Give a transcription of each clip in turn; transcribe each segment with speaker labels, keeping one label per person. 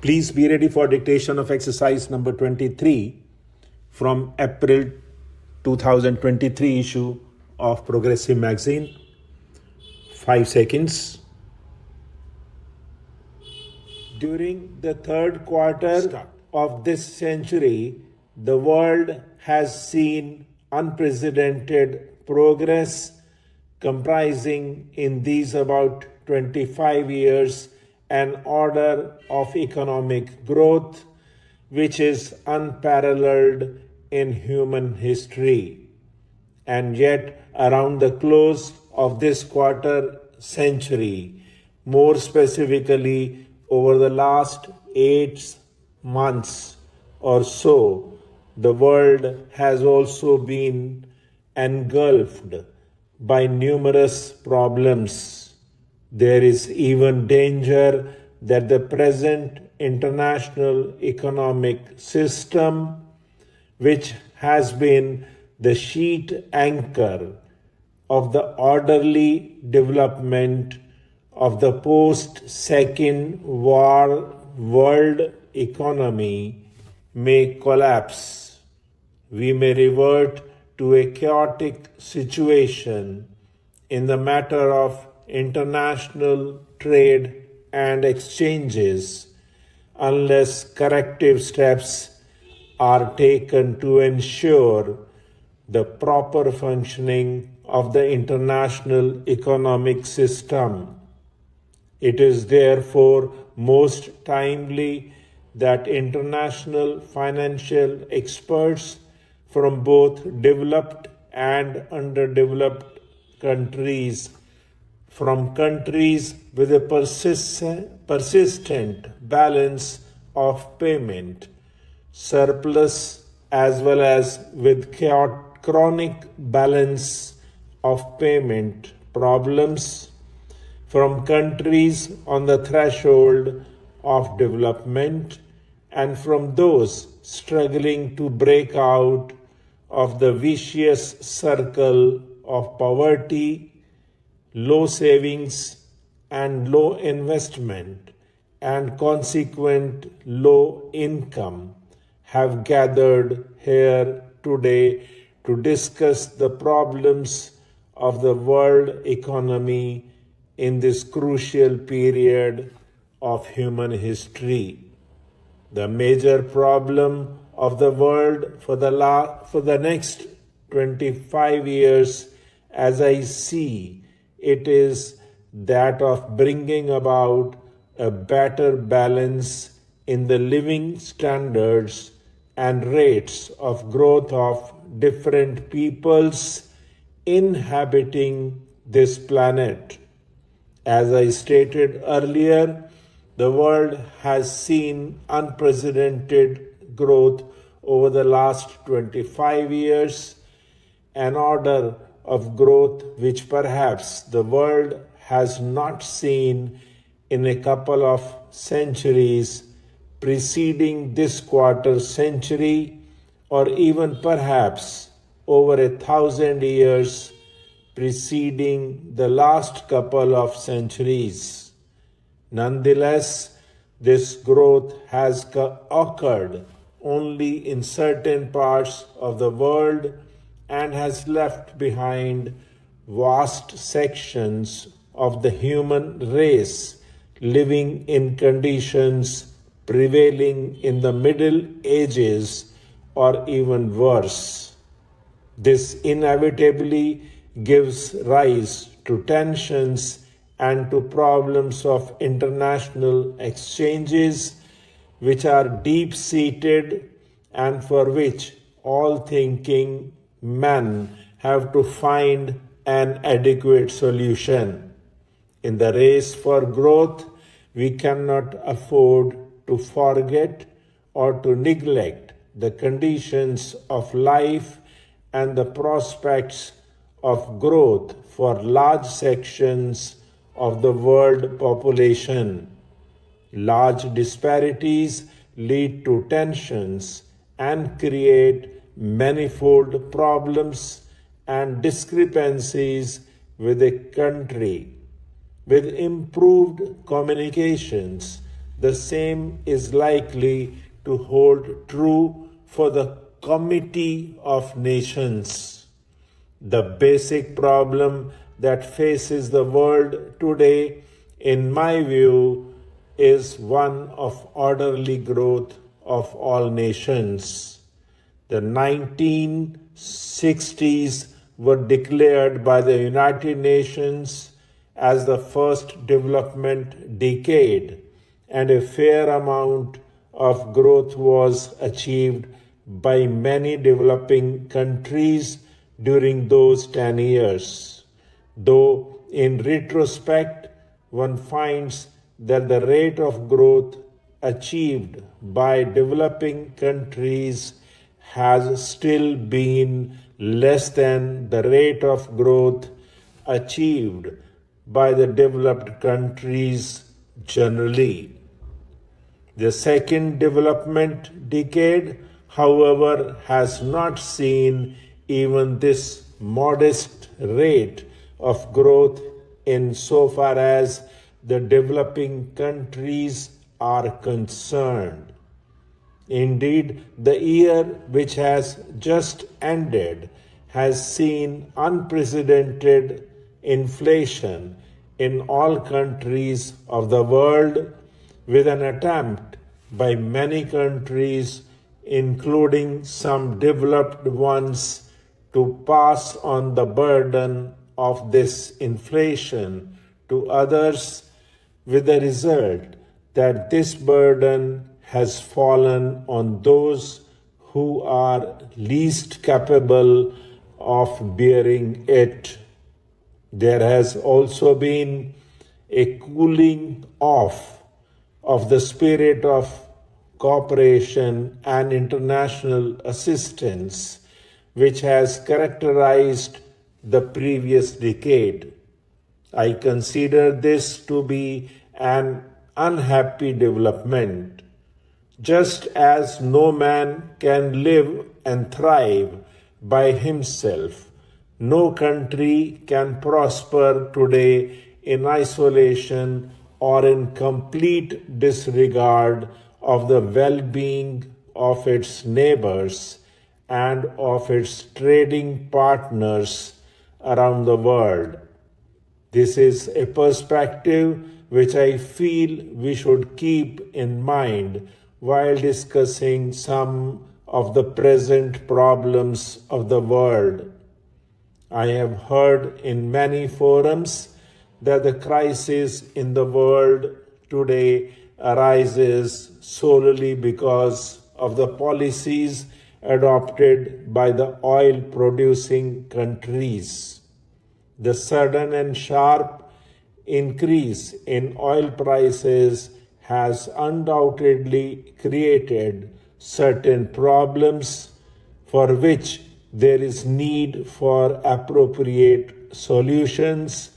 Speaker 1: Please be ready for dictation of exercise number 23 from April 2023 issue of Progressive Magazine. 5 seconds. During the third quarter of this century, the world has seen unprecedented progress, comprising in these about 25 years an order of economic growth which is unparalleled in human history. And yet, around the close of this quarter century, more specifically over the last 8 months or so, the world has also been engulfed by numerous problems. There is even danger that the present international economic system, which has been the sheet anchor of the orderly development of the post-Second War world economy, may collapse. We may revert to a chaotic situation in the matter of international trade and exchanges unless corrective steps are taken to ensure the proper functioning of the international economic system. It is therefore most timely that international financial experts from both developed and underdeveloped countries, from countries with a persistent balance of payment, surplus, as well as with chronic balance of payment problems, from countries on the threshold of development, and from those struggling to break out of the vicious circle of poverty, low savings and low investment, and consequent low income, have gathered here today to discuss the problems of the world economy in this crucial period of human history. The major problem of the world for the next 25 years, as I see, it is that of bringing about a better balance in the living standards and rates of growth of different peoples inhabiting this planet. As I stated earlier, the world has seen unprecedented growth over the last 25 years, an order of growth which perhaps the world has not seen in a couple of centuries preceding this quarter century, or even perhaps over 1,000 years preceding the last couple of centuries. Nonetheless, this growth has occurred only in certain parts of the world and has left behind vast sections of the human race living in conditions prevailing in the Middle Ages or even worse. This inevitably gives rise to tensions and to problems of international exchanges which are deep-seated and for which all thinking men have to find an adequate solution. In the race for growth, we cannot afford to forget or to neglect the conditions of life and the prospects of growth for large sections of the world population. Large disparities lead to tensions and create manifold problems and discrepancies with a country. With improved communications, the same is likely to hold true for the Committee of Nations. The basic problem that faces the world today, in my view, is one of orderly growth of all nations. The 1960s were declared by the United Nations as the first development decade, and a fair amount of growth was achieved by many developing countries during those 10 years. Though in retrospect, one finds that the rate of growth achieved by developing countries has still been less than the rate of growth achieved by the developed countries generally. The second development decade, however, has not seen even this modest rate of growth insofar as the developing countries are concerned. Indeed, the year which has just ended has seen unprecedented inflation in all countries of the world, with an attempt by many countries, including some developed ones, to pass on the burden of this inflation to others, with the result that this burden has fallen on those who are least capable of bearing it. There has also been a cooling off of the spirit of cooperation and international assistance, which has characterized the previous decade. I consider this to be an unhappy development. Just as no man can live and thrive by himself, no country can prosper today in isolation or in complete disregard of the well-being of its neighbors and of its trading partners around the world. This is a perspective which I feel we should keep in mind while discussing some of the present problems of the world. I have heard in many forums that the crisis in the world today arises solely because of the policies adopted by the oil-producing countries. The sudden and sharp increase in oil prices has undoubtedly created certain problems for which there is need for appropriate solutions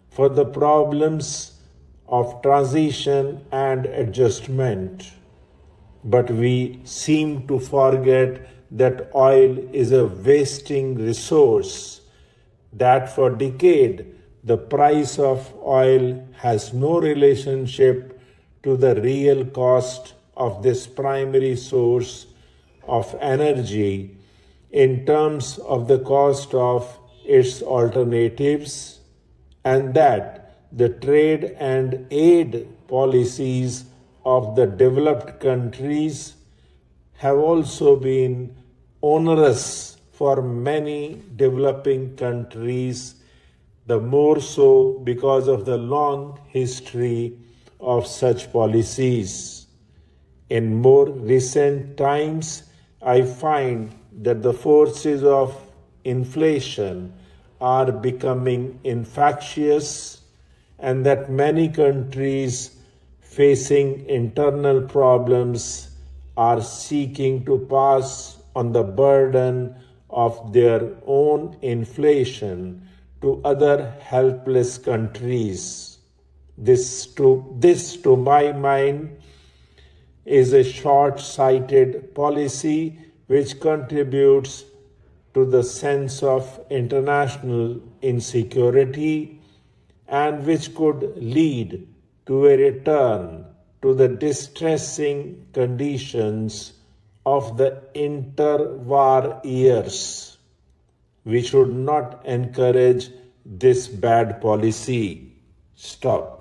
Speaker 1: for the problems of transition and adjustment. But we seem to forget that oil is a wasting resource, that for decades the price of oil has no relationship to the real cost of this primary source of energy in terms of the cost of its alternatives, and that the trade and aid policies of the developed countries have also been onerous for many developing countries, the more so because of the long history of such policies. In more recent times, I find that the forces of inflation are becoming infectious, and that many countries facing internal problems are seeking to pass on the burden of their own inflation to other helpless countries. This, to my mind, is a short-sighted policy which contributes to the sense of international insecurity and which could lead to a return to the distressing conditions of the interwar years. We should not encourage this bad policy. Stop.